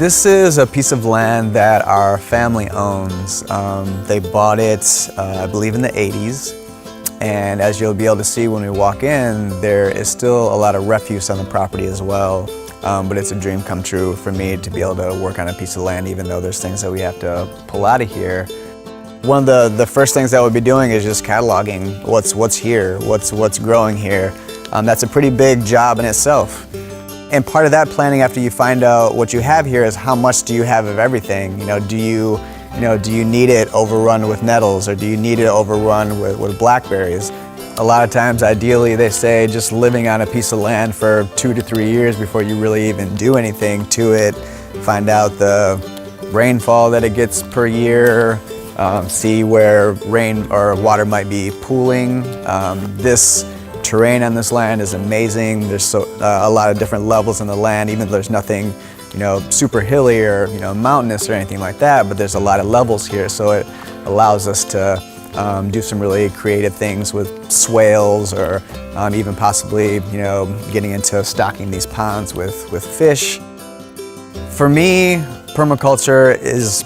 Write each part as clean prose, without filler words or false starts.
This is a piece of land that our family owns. They bought it, I believe, in the 80s. And as you'll be able to see when we walk in, there is still a lot of refuse on the property as well. But it's a dream come true for me to be able to work on a piece of land, even though there's things that we have to pull out of here. One of the first things that we'll be doing is just cataloging what's here, what's growing here. That's a pretty big job in itself. And part of that planning after you find out what you have here is how much do you have of everything. Do you need it overrun with nettles, or do you need it overrun with blackberries? A lot of times, ideally, they say just living on a piece of land for 2 to 3 years before you really even do anything to it. Find out the rainfall that it gets per year, see where rain or water might be pooling. This terrain on this land is amazing. There's a lot of different levels in the land, even though there's nothing super hilly or mountainous or anything like that, but there's a lot of levels here, so it allows us to do some really creative things with swales, or even possibly getting into stocking these ponds with fish. For me, permaculture is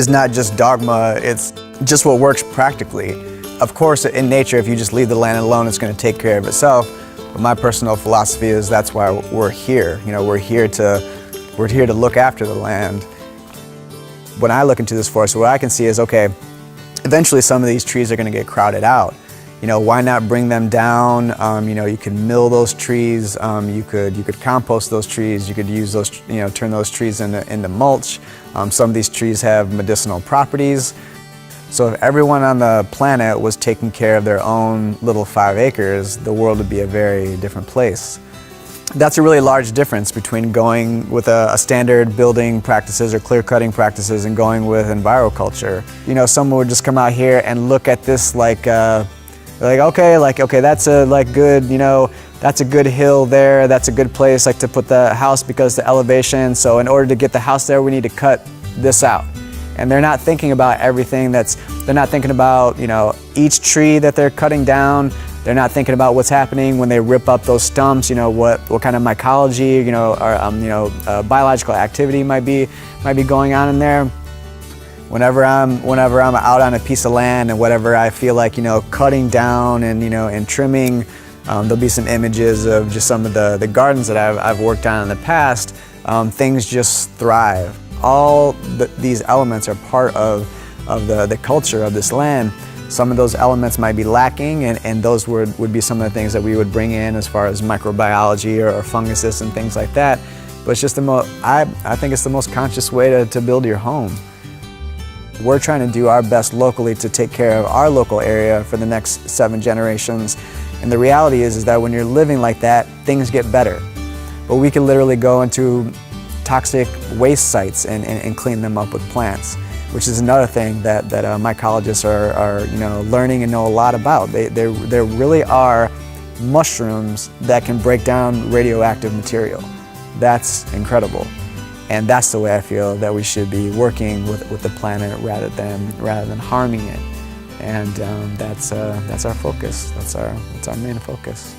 not just dogma, it's just what works practically. Of course, in nature, if you just leave the land alone, it's going to take care of itself. But my personal philosophy is that's why we're here. We're here to look after the land. When I look into this forest, what I can see is, okay, eventually some of these trees are going to get crowded out. Why not bring them down? You can mill those trees. You could compost those trees. You could use those, turn those trees into mulch. Some of these trees have medicinal properties. So if everyone on the planet was taking care of their own little 5 acres, the world would be a very different place. That's a really large difference between going with a standard building practices or clear cutting practices and going with enviroculture. Someone would just come out here and look at this like okay, that's a good, that's a good hill there, that's a good place to put the house because the elevation, so in order to get the house there we need to cut this out. And they're not thinking about everything they're not thinking about, each tree that they're cutting down. They're not thinking about what's happening when they rip up those stumps, what kind of mycology, or biological activity might be going on in there. Whenever I'm out on a piece of land and whatever I feel like, cutting down and trimming, there'll be some images of just some of the gardens that I've worked on in the past. Things just thrive. All these elements are part of the culture of this land. Some of those elements might be lacking, and those would be some of the things that we would bring in as far as microbiology or funguses and things like that. But it's just I think it's the most conscious way to build your home. We're trying to do our best locally to take care of our local area for the next 7 generations. And the reality is that when you're living like that, things get better. But we can literally go into toxic waste sites and clean them up with plants, which is another thing that mycologists are learning and know a lot about. There really are mushrooms that can break down radioactive material. That's incredible. And that's the way I feel that we should be working with the planet rather than harming it. And that's our focus. That's our main focus.